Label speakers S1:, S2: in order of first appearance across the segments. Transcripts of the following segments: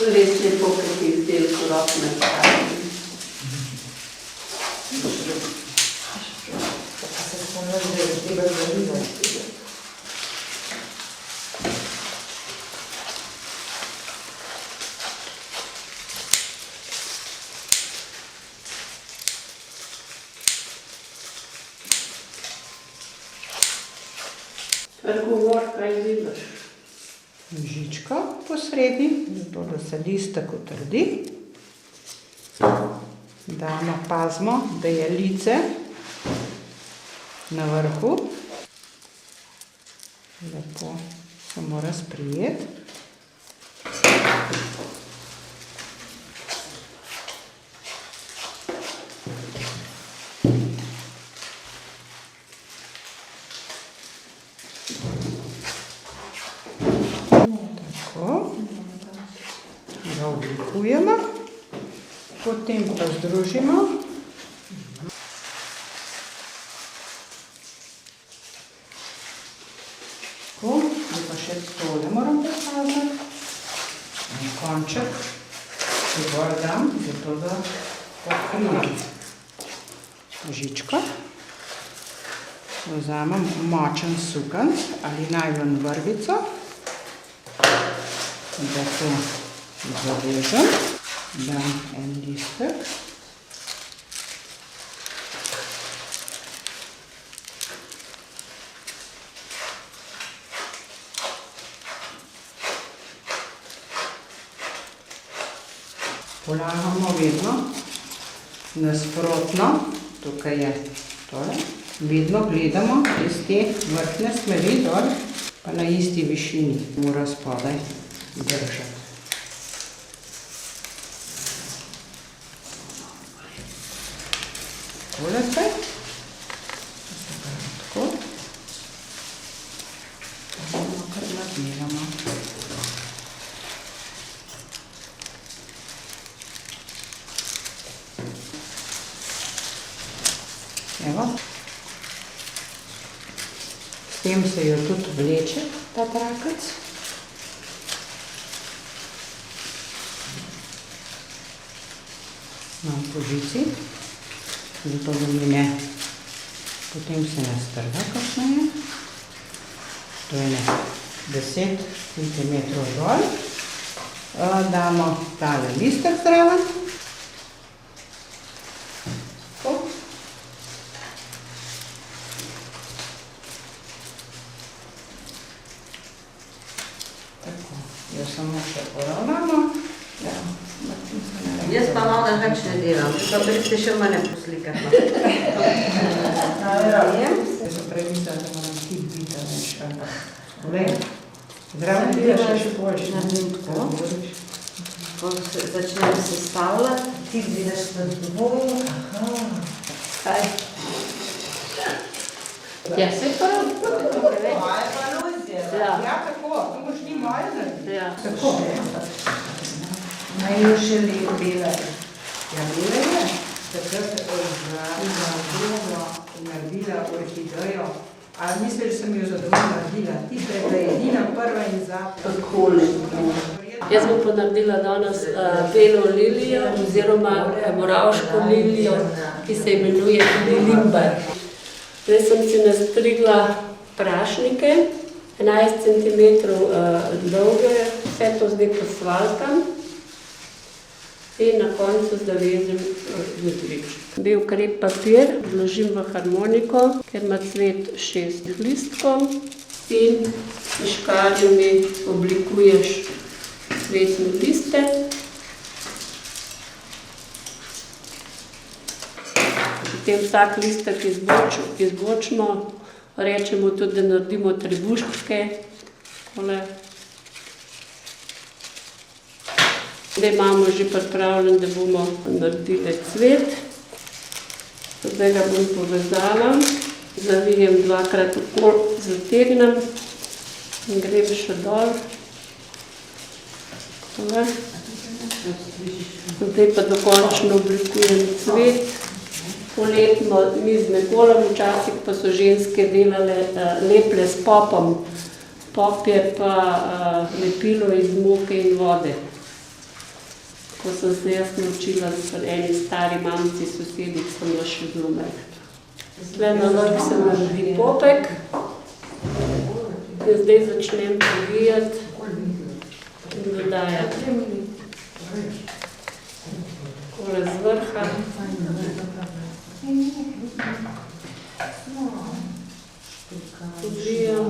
S1: Res lepo, ker ti izdelku rok nastavim.
S2: Pa se spomnim, da je treba zalivati.
S1: Odgovor, kaj vidiš?
S2: Žičko po sredi, zato da se listek utrdi. Damo, pazimo, da je lice na vrhu. Lepo se mora sprijeti. Ga oblikujemo, potem pa združimo. Tako, zdaj pa še tole moram pokazati. Konček, ki gor dam, zato da pokrijem žičko. Vzamem močen sukanc ali najlon vrvico, da to zavežem, dam en listek. Polagamo vedno nasprotno, tukaj je tole, vedno gledamo iz te vrtne smeri dol, pa na isti višini mora spodaj držati. Takole se, tako, bomo kar nadiramo. Evo, s tem se jo tudi vleče, ta trakec. Imam po žici, zato da mi ne, potem se ne strga kasneje. To je 10 cm dol. Damo tale listek zraven. Tako, jo samo še poravnamo.
S1: Jaz pa malo da več ne delam, pa briste še mene poslikati.
S2: Jaz sem prej mislila, da moram hit biti, da ne še. Glej, zraven delaš še boljši.
S1: Naredim tako. Začnem sestavljati, ti vidiš na dvoju. Kaj? Ja, se pa
S2: Moje pa iluzija. Ja, tako, to boš ti moje narediti.
S1: Ja.
S2: Tako. Naj jo še bele. Ja, bele je. Takrat naredila orhidejo. A misliš, da sem jo zadovoljno naredila? Tiste, da je edina prva in zadnja.
S1: Takole. Jaz bom pa naredila danes belo lilijo oziroma moravško lilijo, ki se imenuje tudi limbar. Zdaj sem si nastrigla prašnike, 11 cm dolge, vse to zdaj posvalkam in na koncu zavezem jedrič. Bel krep papir vložim v harmoniko, ker ima cvet 6 listkov in s škarjami oblikuješ cvetne liste. Potem vsak listek izbočimo, rečemo tudi, da naredimo trebuščke. Zdaj imamo že pripravljen, da bomo naredili cvet. Zdaj ga bom povezala, zavijem dvakrat okoli, zategnem in grem še dol. Zdaj pa dokončno oblikujem cvet. Poletno mi z mekolom, včasih pa so ženske delale leple s popom. Pop je pa lepilo iz moke in vode. Ko sem se jaz naučila s eni stari mamici sosedi, sem bila še zelo majhna. Zdaj na vrh se naredi popek. Zdaj začnem povijati in dodajati. Takole z vrha. Povijam.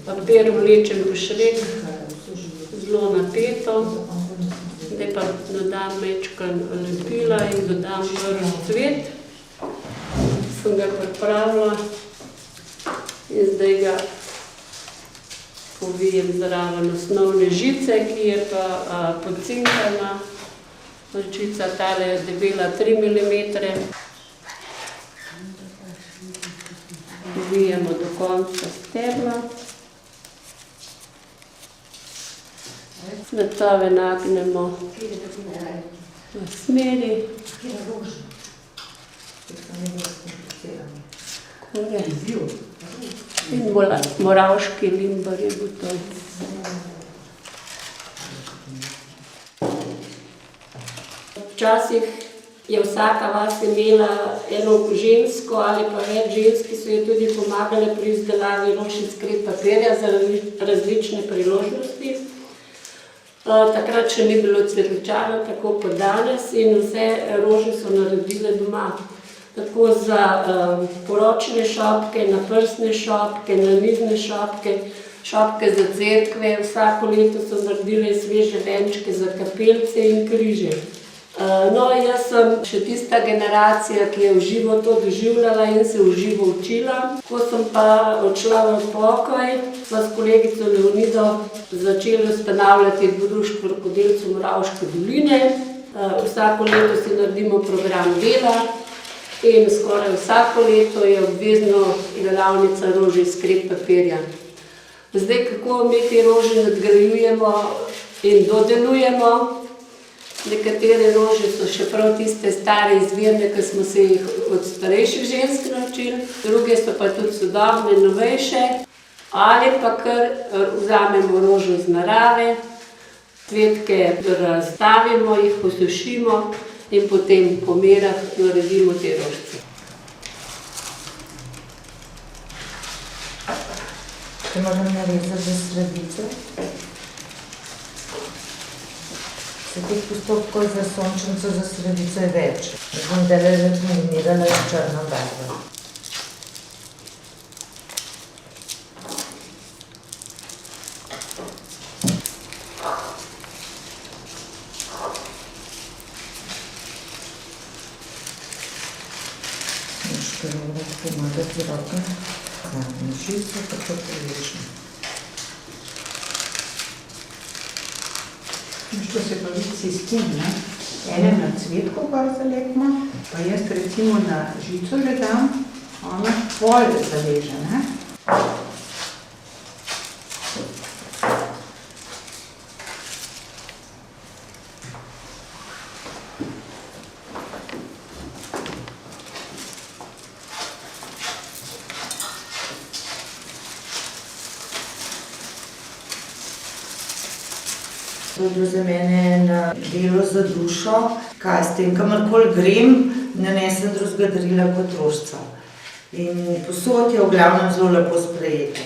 S1: Papir vlečem v šrek, zelo napeto. Zdaj pa dodam majčkeno lepila in dodam vrh cvet. Sem ga pripravila in zdaj ga povijem zraven osnovne žice, ki je pa pocinkana. Žica tale je debela 3 mm. Povijemo do konca stebla. Cvetove nagnemo v smeri. In moravški limbar je gotov. Včasih je vsaka vas imela eno žensko ali pa več žensk, ki so ji tudi pomagale pri izdelavi rož iz krep papirja za različne priložnosti. Takrat še ni bilo cvetličarjev, tako kot danes, in vse rože so naredile doma. Tako za poročne šopke, naprsne šopke, namizne šopke, šopke za cerkve. Vsako leto so naredile sveže venčke za kapelce in križe. No, jaz sem še tista generacija, ki je v živo to doživljala in se v živo učila. Ko sem pa odšla v pokoj, sva s kolegico Leonido začeli ustanavljati društvo rokodelcev Moravške doline. Vsako leto si naredimo program dela in skoraj vsako leto je obvezno delavnica rože iz krep papirja. Zdaj, kako mi te rože nadgrajujemo in dodelujemo. Nekatere rože so še prav tiste stare izvirne, ki smo se jih od starejših žensk naučili, druge so pa tudi sodobne, novejše. Ali pa kar vzamemo rožo z narave, cvetke razstavimo, jih posušimo in potem po merah naredimo te rožce.
S3: Te moram narezati za sredico. Se teh postopkov za sončnico za sredico je več. Bom zdaj razmarinirala s črno barvo. Moš prvo pomagati roke. Zadnjo žico, tako prilično.
S2: To se pa vidi sistem, ne? Ene na cvetko gor zalepimo, pa jaz recimo na žico že dam, ona pol zaleže, ne?
S3: To je bilo za mene na delo za dušo, kaj s tem, kamorkoli grem, ne nesem drugega darila kot rožico. In posod je v glavnem zelo lepo sprejeti.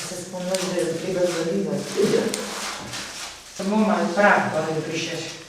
S3: Se spomniš, da je treba zalivati.
S2: Samo malo prah, pa da pišeš.